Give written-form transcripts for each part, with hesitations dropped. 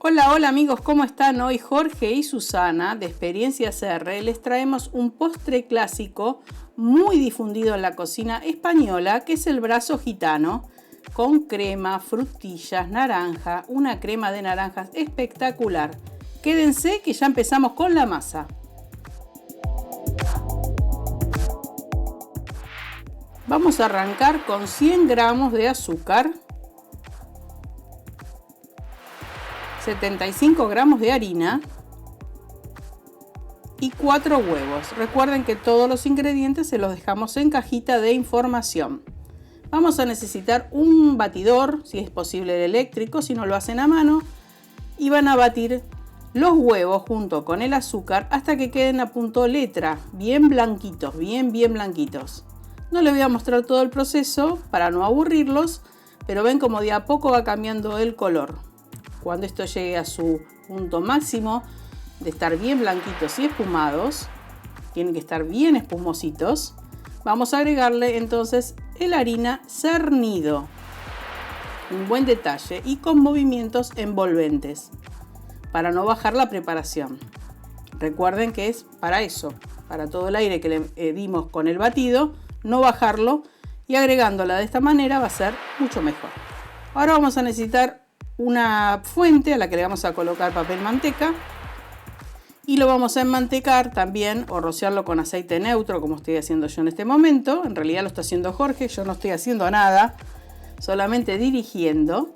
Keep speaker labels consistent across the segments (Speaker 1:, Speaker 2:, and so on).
Speaker 1: Hola, hola amigos, ¿cómo están? Hoy Jorge y Susana de Experiencias R les traemos un postre clásico muy difundido en la cocina española, que es el brazo gitano, con crema, frutillas, naranja, una crema de naranjas espectacular. Quédense que ya empezamos con la masa. Vamos a arrancar con 100 gramos de azúcar, 75 gramos de harina y 4 huevos. Recuerden que todos los ingredientes se los dejamos en cajita de información. Vamos a necesitar un batidor, si es posible el eléctrico, si no lo hacen a mano, y van a batir los huevos junto con el azúcar hasta que queden a punto letra, bien blanquitos, bien blanquitos. No les voy a mostrar todo el proceso para no aburrirlos, pero ven como de a poco va cambiando el color. Cuando esto llegue a su punto máximo de estar bien blanquitos y espumados, tienen que estar bien espumositos, vamos a agregarle entonces la harina cernido. Un buen detalle y con movimientos envolventes para no bajar la preparación. Recuerden que es para eso, para todo el aire que le dimos con el batido, no bajarlo, y agregándola de esta manera va a ser mucho mejor. Ahora vamos a necesitar una fuente a la que le vamos a colocar papel manteca y lo vamos a enmantecar también o rociarlo con aceite neutro, como estoy haciendo yo en este momento. En realidad lo está haciendo Jorge, yo no estoy haciendo nada, solamente dirigiendo.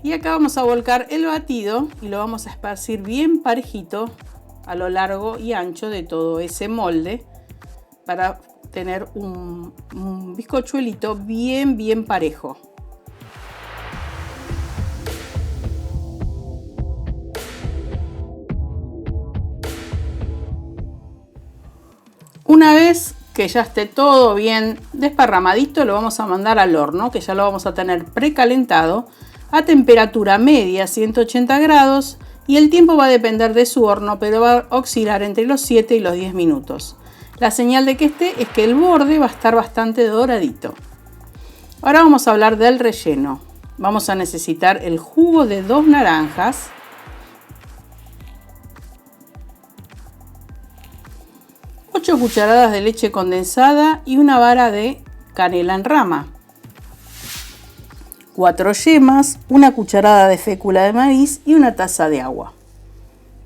Speaker 1: Y acá vamos a volcar el batido y lo vamos a esparcir bien parejito a lo largo y ancho de todo ese molde para tener un bizcochuelito bien parejo. Una vez que ya esté todo bien desparramadito, lo vamos a mandar al horno, que ya lo vamos a tener precalentado a temperatura media, 180 grados, y el tiempo va a depender de su horno, pero va a oscilar entre los 7 y los 10 minutos. La señal de que esté es que el borde va a estar bastante doradito. Ahora vamos a hablar del relleno. Vamos a necesitar el jugo de 2 naranjas, 8 cucharadas de leche condensada y una vara de canela en rama, 4 yemas, una cucharada de fécula de maíz y una taza de agua.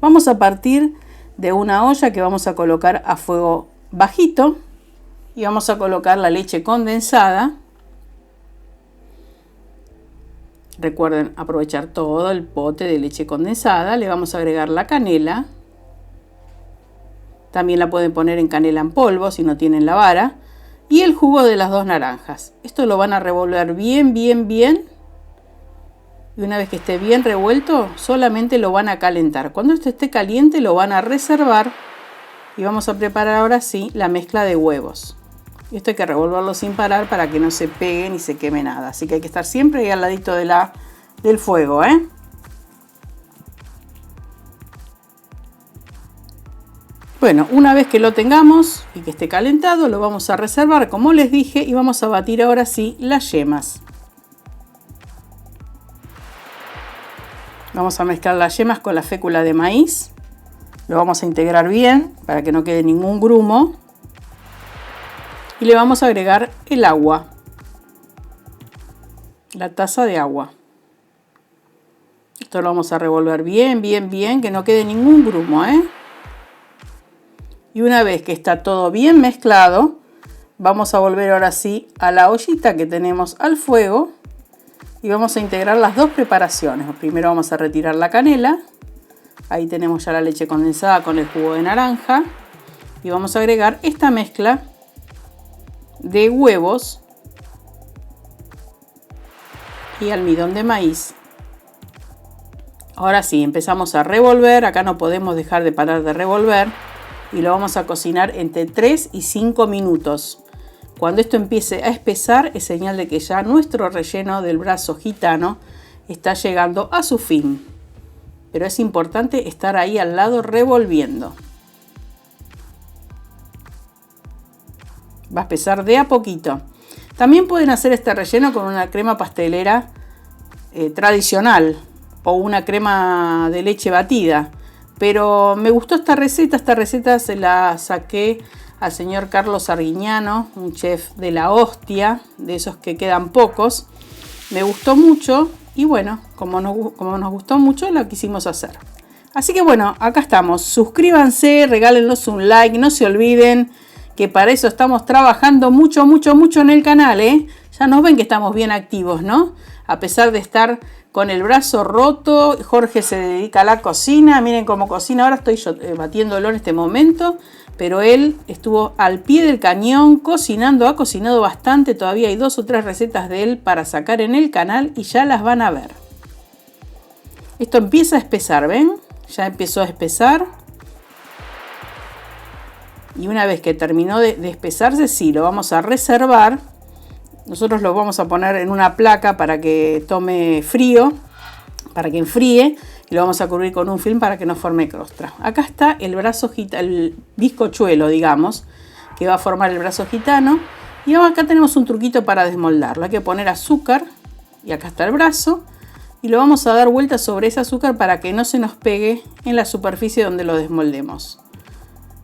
Speaker 1: Vamos a partir de una olla que vamos a colocar a fuego bajito y vamos a colocar la leche condensada. Recuerden aprovechar todo el pote de leche condensada. Le vamos a agregar la canela. También la pueden poner en canela en polvo si no tienen la vara. Y el jugo de las 2 naranjas. Esto lo van a revolver bien. Y una vez que esté bien revuelto, solamente lo van a calentar. Cuando esto esté caliente, lo van a reservar. Y vamos a preparar ahora sí la mezcla de huevos. Y esto hay que revolverlo sin parar para que no se pegue ni se queme nada. Así que hay que estar siempre ahí al ladito del fuego, Bueno, una vez que lo tengamos y que esté calentado, lo vamos a reservar, como les dije, y vamos a batir ahora sí las yemas. Vamos a mezclar las yemas con la fécula de maíz. Lo vamos a integrar bien para que no quede ningún grumo. Y le vamos a agregar el agua, la taza de agua. Esto lo vamos a revolver bien, que no quede ningún grumo, Y una vez que está todo bien mezclado, vamos a volver ahora sí a la ollita que tenemos al fuego y vamos a integrar las 2 preparaciones. Primero vamos a retirar la canela. Ahí tenemos ya la leche condensada con el jugo de naranja. Y vamos a agregar esta mezcla de huevos y almidón de maíz. Ahora sí, empezamos a revolver. Acá no podemos dejar de parar de revolver. Y lo vamos a cocinar entre 3 y 5 minutos. Cuando esto empiece a espesar, es señal de que ya nuestro relleno del brazo gitano está llegando a su fin. Pero es importante estar ahí al lado revolviendo. Va a espesar de a poquito. También pueden hacer este relleno con una crema pastelera tradicional. o una crema de leche batida. Pero me gustó esta receta se la saqué al señor Carlos Arguiñano, un chef de la hostia, de esos que quedan pocos. Me gustó mucho y bueno, como nos gustó mucho, lo quisimos hacer. Así que bueno, acá estamos. Suscríbanse, regálenos un like, no se olviden que para eso estamos trabajando mucho en el canal, ¿eh? Ya nos ven que estamos bien activos, ¿no? A pesar de estar con el brazo roto, Jorge se dedica a la cocina. Miren cómo cocina. Ahora estoy yo batiéndolo en este momento, pero él estuvo al pie del cañón cocinando. Ha cocinado bastante. Todavía hay 2 o 3 recetas de él para sacar en el canal y ya las van a ver. Esto empieza a espesar, ¿ven? Ya empezó a espesar. Y una vez que terminó de espesarse, sí, lo vamos a reservar. Nosotros lo vamos a poner en una placa para que tome frío, para que enfríe. Y lo vamos a cubrir con un film para que no forme crostra. Acá está el el bizcochuelo, digamos, que va a formar el brazo gitano. Y acá tenemos un truquito para desmoldarlo. Hay que poner azúcar. Y acá está el brazo. Y lo vamos a dar vueltas sobre ese azúcar para que no se nos pegue en la superficie donde lo desmoldemos.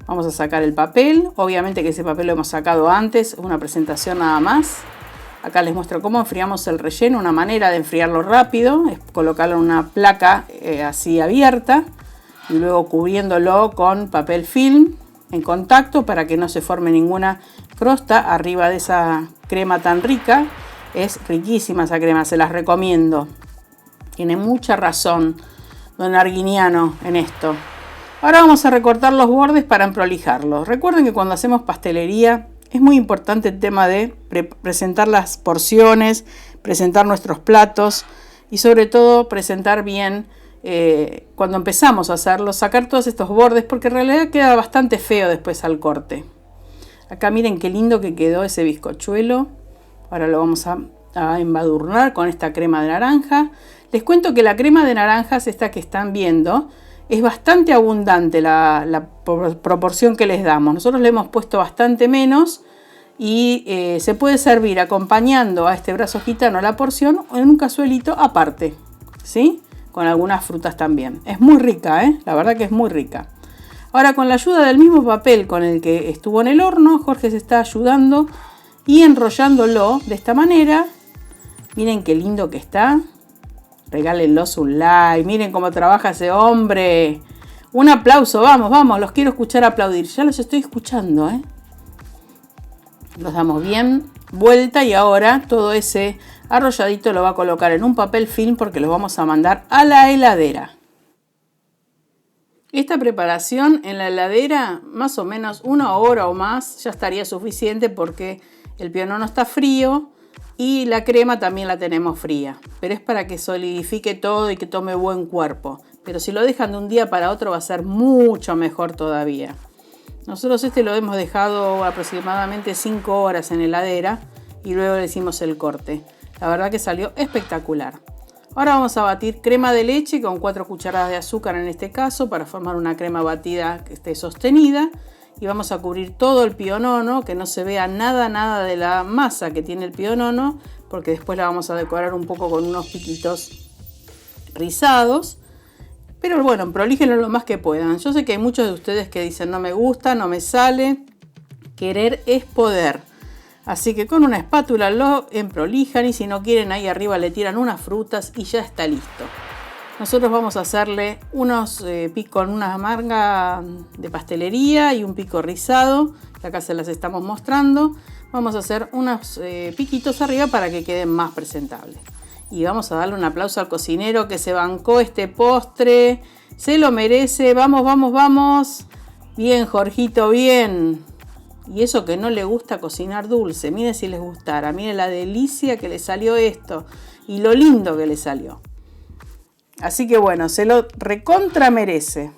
Speaker 1: Vamos a sacar el papel. Obviamente que ese papel lo hemos sacado antes. Es una presentación nada más. Acá les muestro cómo enfriamos el relleno. Una manera de enfriarlo rápido es colocarlo en una placa así abierta y luego cubriéndolo con papel film en contacto para que no se forme ninguna crosta arriba de esa crema tan rica. Es riquísima esa crema, se las recomiendo. Tiene mucha razón don Arguiñano en esto. Ahora vamos a recortar los bordes para emprolijarlos. Recuerden que cuando hacemos pastelería es muy importante el tema de presentar las porciones, presentar nuestros platos y sobre todo presentar bien cuando empezamos a hacerlo, sacar todos estos bordes porque en realidad queda bastante feo después al corte. Acá miren qué lindo que quedó ese bizcochuelo. Ahora lo vamos a embadurnar con esta crema de naranja. Les cuento que la crema de naranjas, esta que están viendo, es bastante abundante la proporción que les damos. Nosotros le hemos puesto bastante menos y se puede servir acompañando a este brazo gitano la porción o en un cazuelito aparte, ¿sí? Con algunas frutas también. Es muy rica, ¿eh? La verdad que es muy rica. Ahora con la ayuda del mismo papel con el que estuvo en el horno, Jorge se está ayudando y enrollándolo de esta manera. Miren qué lindo que está. Regálenlos un like. Miren cómo trabaja ese hombre. Un aplauso. Vamos. Los quiero escuchar aplaudir. Ya los estoy escuchando, ¿eh? Los damos bien vuelta y ahora todo ese arrolladito lo va a colocar en un papel film porque lo vamos a mandar a la heladera. Esta preparación en la heladera, más o menos 1 hora o más, ya estaría suficiente porque el pionono está frío. Y la crema también la tenemos fría, pero es para que solidifique todo y que tome buen cuerpo. Pero si lo dejan de un día para otro va a ser mucho mejor todavía. Nosotros lo hemos dejado aproximadamente 5 horas en heladera y luego le hicimos el corte. La verdad que salió espectacular. Ahora vamos a batir crema de leche con 4 cucharadas de azúcar en este caso para formar una crema batida que esté sostenida. Y vamos a cubrir todo el pionono, que no se vea nada de la masa que tiene el pionono, porque después la vamos a decorar un poco con unos piquitos rizados. Pero bueno, prolíjenlo lo más que puedan. Yo sé que hay muchos de ustedes que dicen no me gusta, no me sale. Querer es poder. Así que con una espátula lo emprolijan y si no quieren ahí arriba le tiran unas frutas y ya está listo. Nosotros vamos a hacerle unos picos, una manga de pastelería y un pico rizado, que acá se las estamos mostrando. Vamos a hacer unos piquitos arriba para que queden más presentables. Y vamos a darle un aplauso al cocinero que se bancó este postre. Se lo merece. Vamos. Bien, Jorgito, bien. Y eso que no le gusta cocinar dulce. Miren si les gustara. Miren la delicia que le salió esto. Y lo lindo que le salió. Así que bueno, se lo recontra merece.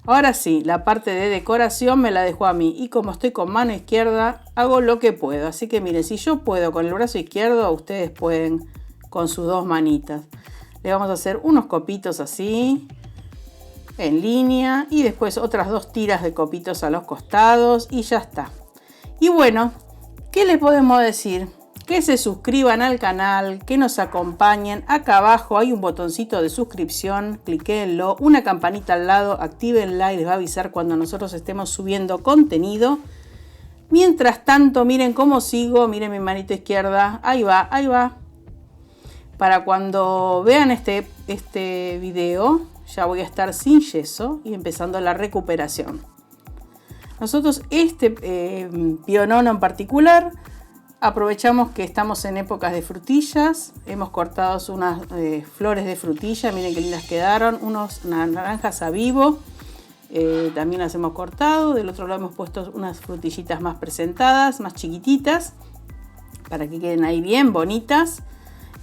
Speaker 1: Ahora sí, la parte de decoración me la dejó a mí. Y como estoy con mano izquierda, hago lo que puedo. Así que miren, si yo puedo con el brazo izquierdo, ustedes pueden con sus 2 manitas. Le vamos a hacer unos copitos así, en línea. Y después otras 2 tiras de copitos a los costados. Y ya está. Y bueno, ¿qué les podemos decir? que se suscriban al canal, que nos acompañen. Acá abajo hay un botoncito de suscripción, cliquenlo, una campanita al lado, actívenla y les va a avisar cuando nosotros estemos subiendo contenido. Mientras tanto, miren cómo sigo, miren mi manito izquierda, ahí va, ahí va. Para cuando vean este video, ya voy a estar sin yeso y empezando la recuperación. Nosotros pionono en particular, aprovechamos que estamos en épocas de frutillas. Hemos cortado unas flores de frutilla, miren qué lindas quedaron, unas naranjas a vivo. También las hemos cortado. Del otro lado hemos puesto unas frutillitas más presentadas, más chiquititas, para que queden ahí bien bonitas.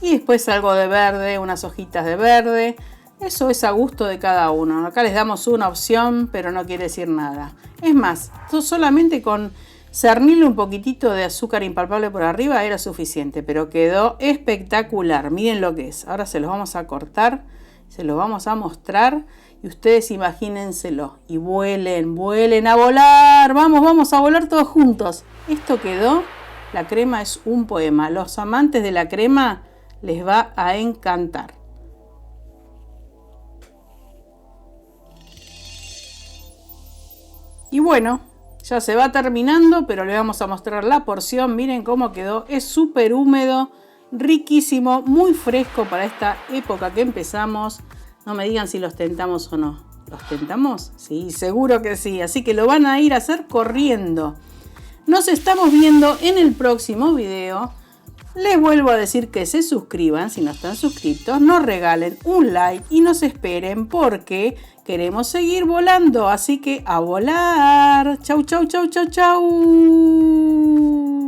Speaker 1: Y después algo de verde, unas hojitas de verde. Eso es a gusto de cada uno. Acá les damos una opción, pero no quiere decir nada. Es más, solamente con cernirle un poquitito de azúcar impalpable por arriba era suficiente, pero quedó espectacular. Miren lo que es. Ahora se los vamos a cortar, se los vamos a mostrar y ustedes imagínenselo. Y vuelen, vuelen a volar. Vamos, vamos a volar todos juntos. Esto quedó, la crema es un poema. Los amantes de la crema les va a encantar. Y bueno, ya se va terminando, pero le vamos a mostrar la porción. Miren cómo quedó. Es súper húmedo, riquísimo, muy fresco para esta época que empezamos. No me digan si los tentamos o no. ¿Los tentamos? Sí, seguro que sí. Así que lo van a ir a hacer corriendo. Nos estamos viendo en el próximo video. Les vuelvo a decir que se suscriban si no están suscritos, nos regalen un like y nos esperen porque queremos seguir volando. Así que a volar. Chau, chau, chau, chau, chau.